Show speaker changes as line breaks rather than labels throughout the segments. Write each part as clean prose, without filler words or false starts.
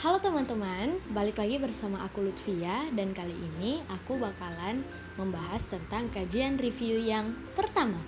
Halo teman-teman, balik lagi bersama aku Lutfia dan kali ini aku bakalan membahas tentang kajian review yang pertama.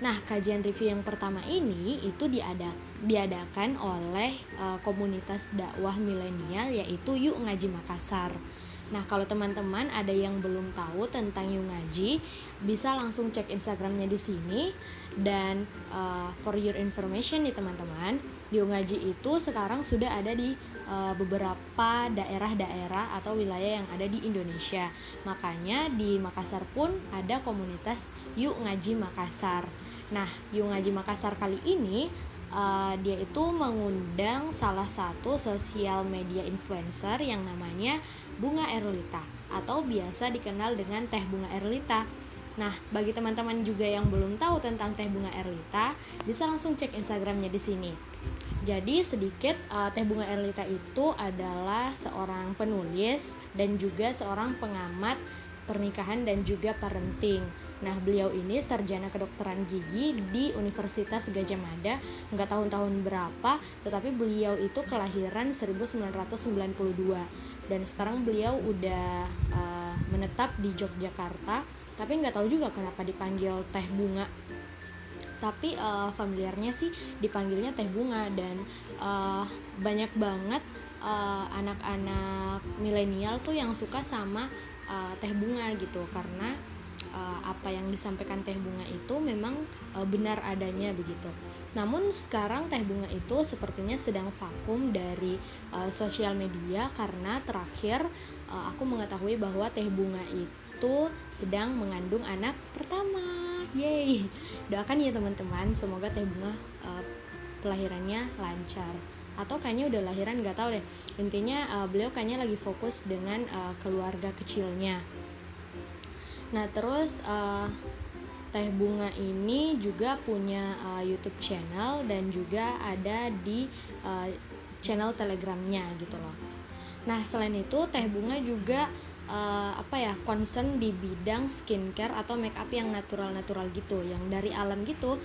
Nah, kajian review yang pertama ini itu diadakan oleh komunitas dakwah milenial yaitu Yuk Ngaji Makassar. Nah, kalau teman-teman ada yang belum tahu tentang Yuk Ngaji, bisa langsung cek Instagramnya di sini. Dan for your information nih teman-teman, Yuk Ngaji itu sekarang sudah ada di beberapa daerah-daerah atau wilayah yang ada di Indonesia. Makanya di Makassar pun ada komunitas Yuk Ngaji Makassar. Nah, Yuk Ngaji Makassar kali ini dia itu mengundang salah satu sosial media influencer yang namanya Bunga Erlita atau biasa dikenal dengan Teh Bunga Erlita. Nah, bagi teman-teman juga yang belum tahu tentang Teh Bunga Erlita, bisa langsung cek Instagramnya di sini. Jadi sedikit, Teh Bunga Erlita itu adalah seorang penulis dan juga seorang pengamat pernikahan dan juga parenting. Nah, beliau ini sarjana kedokteran gigi di Universitas Gadjah Mada, nggak tahun-tahun berapa, tetapi beliau itu kelahiran 1992 dan sekarang beliau udah menetap di Yogyakarta, tapi nggak tahu juga kenapa dipanggil Teh Bunga. Tapi familiarnya sih dipanggilnya Teh Bunga dan banyak banget anak-anak milenial tuh yang suka sama Teh Bunga gitu, karena apa yang disampaikan Teh Bunga itu memang benar adanya begitu. Namun sekarang Teh Bunga itu sepertinya sedang vakum dari sosial media karena terakhir aku mengetahui bahwa Teh Bunga itu sedang mengandung anak pertama. Yeay. Doakan ya teman-teman, semoga Teh Bunga kelahirannya lancar. Atau kayaknya udah lahiran, nggak tahu deh. Intinya beliau kayaknya lagi fokus dengan keluarga kecilnya. Nah, terus Teh Bunga ini juga punya YouTube channel dan juga ada di channel Telegramnya gitu loh. Nah, selain itu Teh Bunga juga concern di bidang skincare atau make up yang natural gitu, yang dari alam gitu.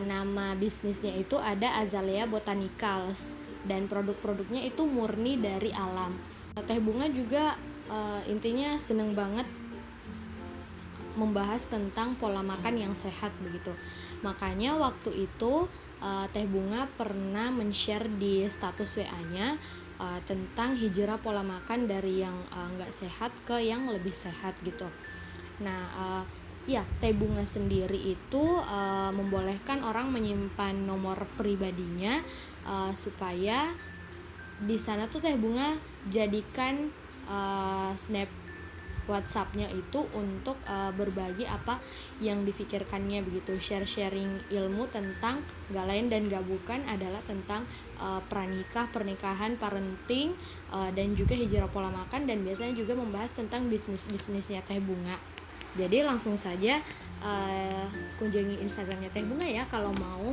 Nama bisnisnya itu ada Azalea Botanicals dan produk-produknya itu murni dari alam. Teh Bunga juga intinya seneng banget membahas tentang pola makan yang sehat begitu. Makanya waktu itu Teh Bunga pernah men-share di status WA-nya tentang hijrah pola makan dari yang nggak sehat ke yang lebih sehat gitu. Nah, Teh Bunga sendiri itu membolehkan orang menyimpan nomor pribadinya supaya di sana tuh Teh Bunga jadikan snap WhatsApp-nya itu untuk berbagi apa yang difikirkannya begitu, sharing ilmu tentang gak lain dan gak bukan adalah tentang pranikah, pernikahan, parenting, dan juga hijrah pola makan, dan biasanya juga membahas tentang bisnisnya Teh Bunga. Jadi langsung saja kunjungi Instagramnya Teh Bunga ya kalau mau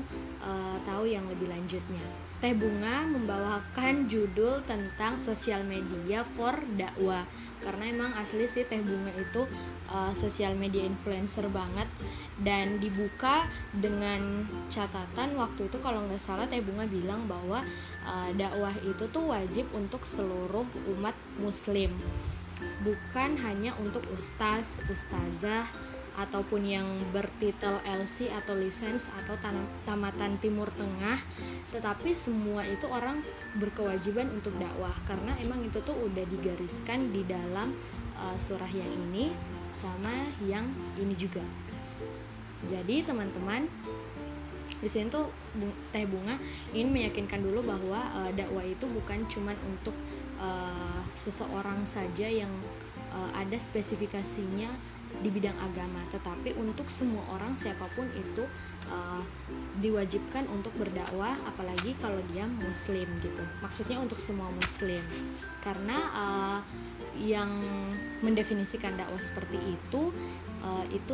tahu yang lebih lanjutnya. Teh Bunga membawakan judul tentang sosial media for dakwah, karena emang asli sih Teh Bunga itu sosial media influencer banget, dan dibuka dengan catatan waktu itu kalau nggak salah Teh Bunga bilang bahwa dakwah itu tuh wajib untuk seluruh umat muslim, bukan hanya untuk ustaz, ustazah, ataupun yang bertitel LC atau lisens atau tamatan Timur Tengah, tetapi semua itu orang berkewajiban untuk dakwah, karena emang itu tuh udah digariskan di dalam surah yang ini sama yang ini juga. Jadi teman-teman, di sini tuh Teh Bunga ingin meyakinkan dulu bahwa dakwah itu bukan cuman untuk seseorang saja yang ada spesifikasinya di bidang agama, tetapi untuk semua orang siapapun itu diwajibkan untuk berdakwah, apalagi kalau dia muslim gitu. Maksudnya untuk semua muslim, karena yang mendefinisikan dakwah seperti itu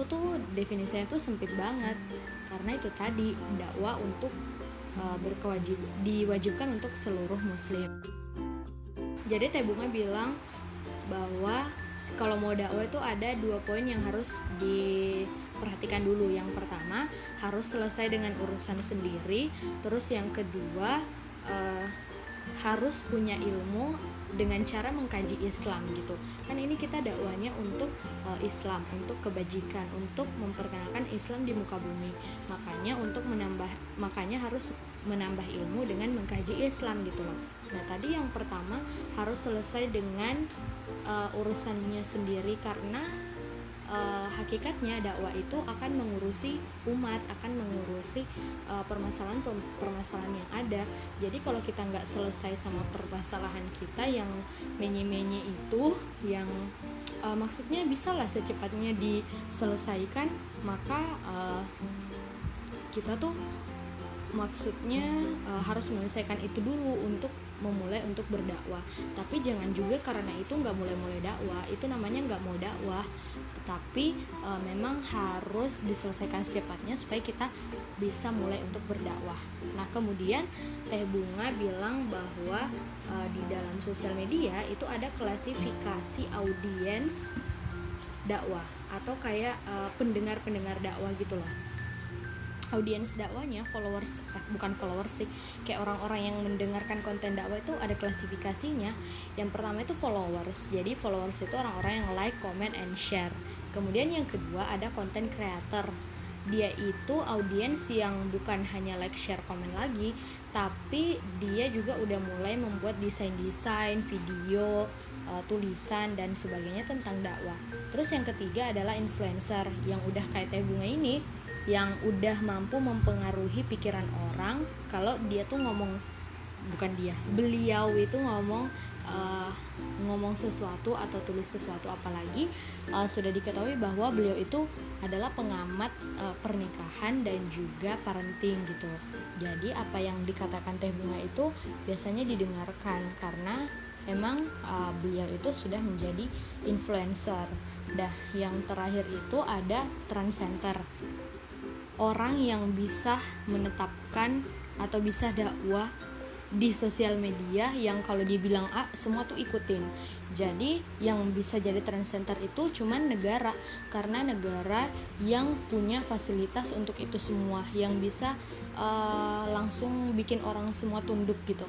tuh definisinya tuh sempit banget, karena itu tadi dakwah untuk diwajibkan untuk seluruh muslim. Jadi Teh Bunga bilang bahwa kalau mau dakwah itu ada 2 poin yang harus diperhatikan dulu. Yang pertama, harus selesai dengan urusan sendiri. Terus yang kedua, harus punya ilmu dengan cara mengkaji Islam gitu. Kan ini kita dakwanya untuk Islam, untuk kebajikan, untuk memperkenalkan Islam di muka bumi. Makanya harus menambah ilmu dengan mengkaji Islam gitu loh. Nah, tadi yang pertama harus selesai dengan urusannya sendiri, karena hakikatnya dakwah itu akan mengurusi umat, akan mengurusi permasalahan yang ada. Jadi kalau kita nggak selesai sama permasalahan kita yang menye-menye itu, yang maksudnya bisalah secepatnya diselesaikan, maka kita tuh maksudnya harus menyelesaikan itu dulu untuk memulai untuk berdakwah. Tapi jangan juga karena itu nggak mulai dakwah, itu namanya nggak mau dakwah. Tetapi memang harus diselesaikan secepatnya supaya kita bisa mulai untuk berdakwah. Nah, kemudian Teh Bunga bilang bahwa di dalam sosial media itu ada klasifikasi audiens dakwah atau kayak pendengar dakwah gitu loh. Audiens dakwanya bukan followers sih, kayak orang-orang yang mendengarkan konten dakwah itu ada klasifikasinya. Yang pertama itu followers. Jadi followers itu orang-orang yang like, comment, and share. Kemudian yang kedua ada content creator. Dia itu audiens yang bukan hanya like, share, comment lagi, tapi dia juga udah mulai membuat desain-desain, video, tulisan dan sebagainya tentang dakwah. Terus yang ketiga adalah influencer, yang udah kayak Teh Bunga ini, yang udah mampu mempengaruhi pikiran orang kalau dia tuh beliau itu ngomong sesuatu atau tulis sesuatu, apalagi sudah diketahui bahwa beliau itu adalah pengamat pernikahan dan juga parenting gitu. Jadi apa yang dikatakan Teh Bunga itu biasanya didengarkan karena emang beliau itu sudah menjadi influencer. Yang terakhir itu ada trendsetter, orang yang bisa menetapkan atau bisa dakwah di sosial media, yang kalau dibilang A semua tuh ikutin. Jadi yang bisa jadi trendsetter itu cuman negara, karena negara yang punya fasilitas untuk itu semua, yang bisa langsung bikin orang semua tunduk gitu.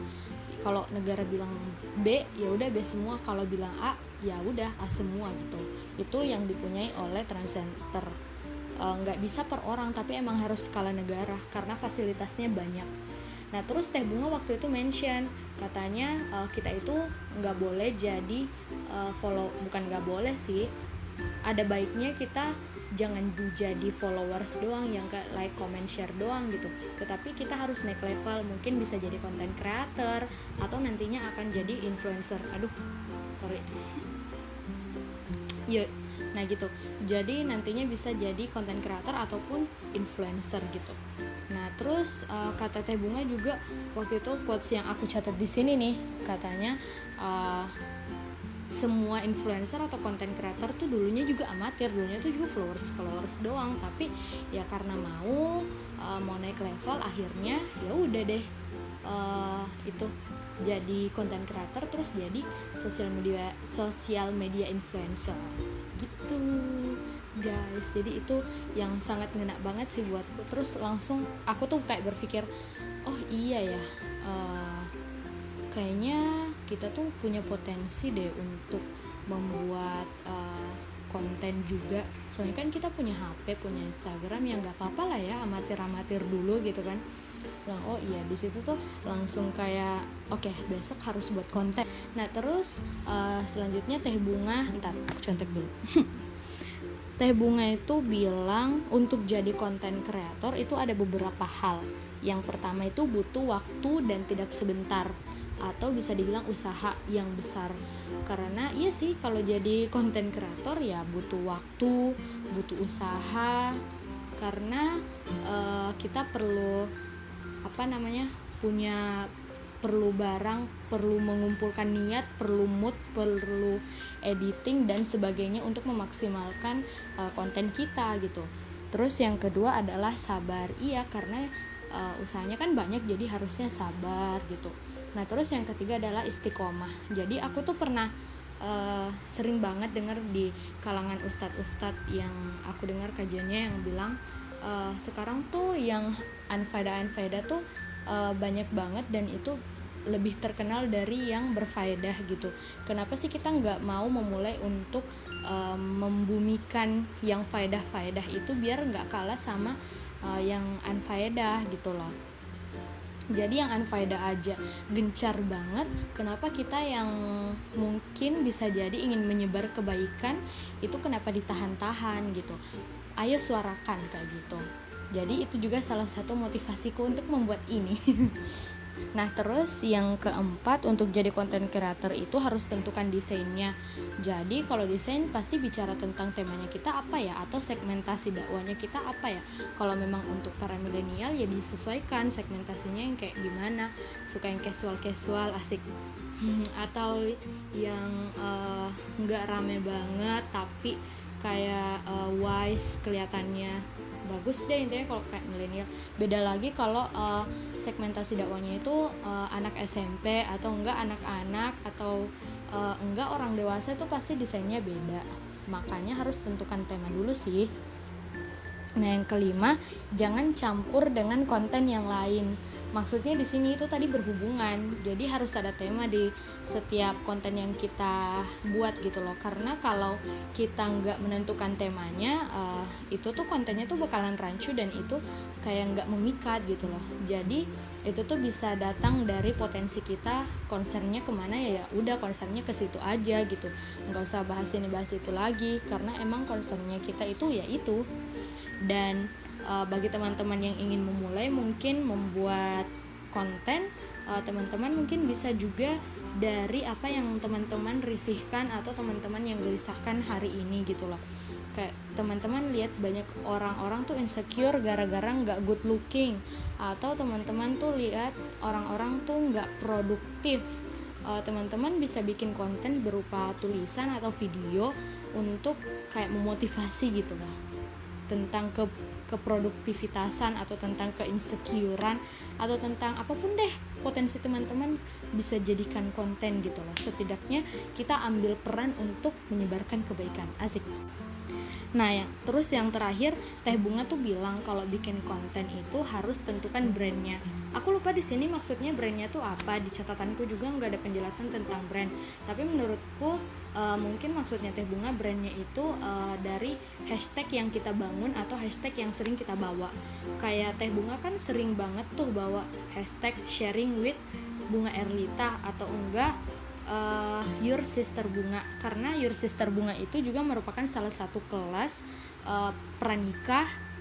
Kalau negara bilang B, ya udah B semua. Kalau bilang A, ya udah A semua gitu. Itu yang dipunyai oleh trendsetter. Nggak bisa per orang, tapi emang harus skala negara karena fasilitasnya banyak. Nah, terus Teh Bunga waktu itu mention, katanya kita itu nggak boleh jadi bukan nggak boleh sih, ada baiknya kita jangan jadi followers doang yang kayak like, comment, share doang gitu, tetapi kita harus naik level, mungkin bisa jadi content creator atau nantinya akan jadi influencer. Nah gitu, jadi nantinya bisa jadi content creator ataupun influencer gitu. Nah terus kata Teh Bunga juga waktu itu, quotes yang aku catat di sini nih, katanya semua influencer atau content creator tuh dulunya juga amatir, dulunya tuh juga followers doang, tapi ya karena mau naik level, akhirnya ya udah deh itu jadi content creator, terus jadi sosial media influencer gitu guys. Jadi itu yang sangat ngena banget sih buatku. Terus langsung aku tuh kayak berpikir, oh iya ya, kayaknya kita tuh punya potensi deh untuk membuat konten juga. Soalnya kan kita punya HP, punya Instagram, yang nggak apa-apa lah ya amatir dulu gitu kan. Oh iya, di situ tuh langsung kayak oke, besok harus buat konten. Nah terus selanjutnya Teh Bunga, aku contek dulu. Teh Bunga itu bilang untuk jadi konten kreator itu ada beberapa hal. Yang pertama itu butuh waktu dan tidak sebentar, atau bisa dibilang usaha yang besar. Karena iya sih, kalau jadi konten kreator ya butuh waktu, butuh usaha, karena kita perlu perlu barang, perlu mengumpulkan niat, perlu mood, perlu editing dan sebagainya untuk memaksimalkan konten kita gitu. Terus yang kedua adalah sabar. Iya, karena usahanya kan banyak, jadi harusnya sabar gitu. Nah terus yang ketiga adalah istiqomah. Jadi aku tuh pernah sering banget dengar di kalangan ustadz-ustadz yang aku dengar kajiannya yang bilang sekarang tuh yang anfaedah tuh banyak banget, dan itu lebih terkenal dari yang berfaedah gitu. Kenapa sih kita nggak mau memulai untuk membumikan yang faedah-faedah itu biar nggak kalah sama yang unfaedah gitu loh. Jadi yang unfaedah aja gencar banget, kenapa kita yang mungkin bisa jadi ingin menyebar kebaikan itu kenapa ditahan-tahan gitu. Ayo suarakan kayak gitu. Jadi itu juga salah satu motivasiku untuk membuat ini. Nah terus yang keempat, untuk jadi content creator itu harus tentukan desainnya. Jadi kalau desain pasti bicara tentang temanya kita apa ya, atau segmentasi dakwahnya kita apa ya. Kalau memang untuk para milenial ya disesuaikan segmentasinya yang kayak gimana, suka yang casual asik atau yang nggak rame banget tapi kayak wise kelihatannya bagus deh. Intinya kalau kayak milenial. Beda lagi kalau segmentasi dakwahnya itu anak SMP atau enggak anak-anak atau enggak orang dewasa, itu pasti desainnya beda. Makanya harus tentukan tema dulu sih. Nah yang kelima, jangan campur dengan konten yang lain. Maksudnya di sini itu tadi berhubungan, jadi harus ada tema di setiap konten yang kita buat gitu loh. Karena kalau kita nggak menentukan temanya, itu tuh kontennya tuh bakalan rancu dan itu kayak nggak memikat gitu loh. Jadi itu tuh bisa datang dari potensi kita, concernnya kemana ya udah concernnya ke situ aja gitu, nggak usah bahas ini bahas itu lagi, karena emang concernnya kita itu ya itu. Dan bagi teman-teman yang ingin memulai mungkin membuat konten, teman-teman mungkin bisa juga dari apa yang teman-teman risihkan atau teman-teman yang gelisahkan hari ini gitu loh. Kayak teman-teman lihat banyak orang-orang tuh insecure gara-gara nggak good looking, atau teman-teman tuh lihat orang-orang tuh nggak produktif. Teman-teman bisa bikin konten berupa tulisan atau video untuk kayak memotivasi gitu loh, tentang keproduktivitasan atau tentang keinsecurean atau tentang apapun deh, potensi teman-teman bisa jadikan konten gitu loh. Setidaknya kita ambil peran untuk menyebarkan kebaikan. Asik. Nah ya, terus yang terakhir, Teh Bunga tuh bilang kalau bikin konten itu harus tentukan brandnya. Aku lupa di sini maksudnya brandnya tuh apa. Di catatanku juga nggak ada penjelasan tentang brand. Tapi menurutku mungkin maksudnya Teh Bunga brandnya itu dari hashtag yang kita bangun atau hashtag yang sering kita bawa. Kayak Teh Bunga kan sering banget tuh bawa hashtag sharing with Bunga Erlita atau enggak Your Sister Bunga, karena Your Sister Bunga itu juga merupakan salah satu kelas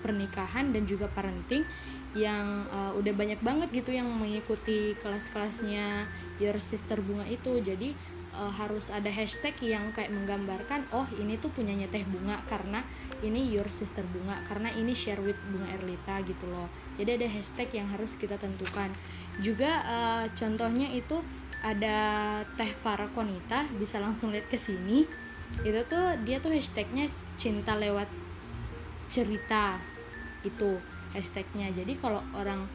pernikahan dan juga parenting yang udah banyak banget gitu yang mengikuti kelas-kelasnya Your Sister Bunga itu. Jadi harus ada hashtag yang kayak menggambarkan oh ini tuh punyanya Teh Bunga, karena ini Your Sister Bunga, karena ini share with Bunga Erlita gitu loh. Jadi ada hashtag yang harus kita tentukan. Juga contohnya itu ada Teh Farah Konita, bisa langsung lihat ke sini. Itu tuh dia tuh hashtagnya cinta lewat cerita, itu hashtagnya. Jadi kalau orang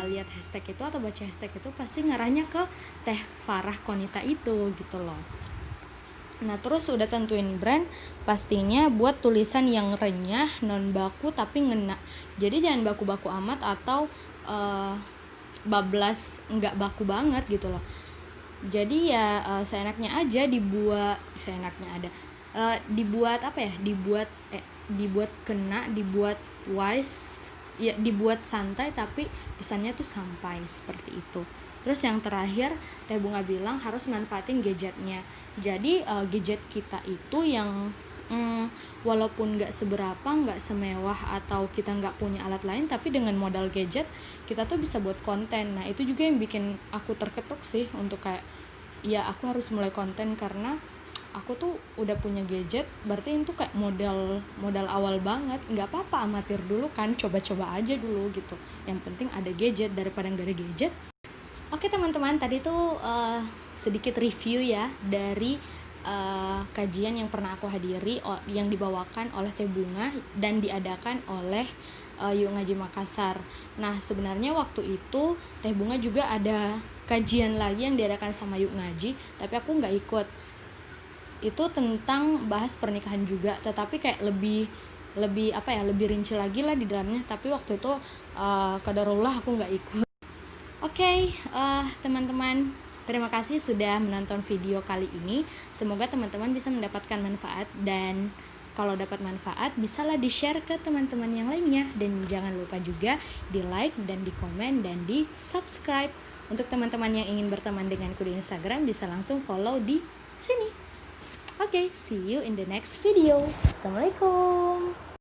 lihat hashtag itu atau baca hashtag itu pasti ngarahnya ke Teh Farah Konita itu gitu loh. Nah terus udah tentuin brand, pastinya buat tulisan yang renyah, non baku tapi ngena. Jadi jangan baku-baku amat atau bablas nggak baku banget gitu loh. Jadi ya seenaknya aja dibuat, dibuat apa ya, dibuat kena, dibuat wise ya, dibuat santai tapi pesannya tuh sampai, seperti itu. Terus yang terakhir, Teh Bunga bilang harus manfaatin gadgetnya. Jadi gadget kita itu yang walaupun nggak seberapa, nggak semewah atau kita nggak punya alat lain, tapi dengan modal gadget kita tuh bisa buat konten. Nah itu juga yang bikin aku terketuk sih untuk kayak ya aku harus mulai konten, karena aku tuh udah punya gadget, berarti itu kayak modal awal banget. Nggak apa-apa amatir dulu kan, coba-coba aja dulu gitu, yang penting ada gadget daripada nggak ada gadget. Oke teman-teman, tadi tuh sedikit review ya dari kajian yang pernah aku hadiri, yang dibawakan oleh Teh Bunga dan diadakan oleh Yuk Ngaji Makassar. Nah sebenarnya waktu itu Teh Bunga juga ada kajian lagi yang diadakan sama Yuk Ngaji, tapi aku nggak ikut. Itu tentang bahas pernikahan juga, tetapi kayak lebih rinci lagi lah di dalamnya. Tapi waktu itu qadarullah aku nggak ikut. Oke, teman-teman, terima kasih sudah menonton video kali ini. Semoga teman-teman bisa mendapatkan manfaat, dan kalau dapat manfaat bisalah di-share ke teman-teman yang lainnya, dan jangan lupa juga di-like dan di-komen dan di-subscribe. Untuk teman-teman yang ingin berteman denganku di Instagram bisa langsung follow di sini. Oke, see you in the next video. Assalamualaikum.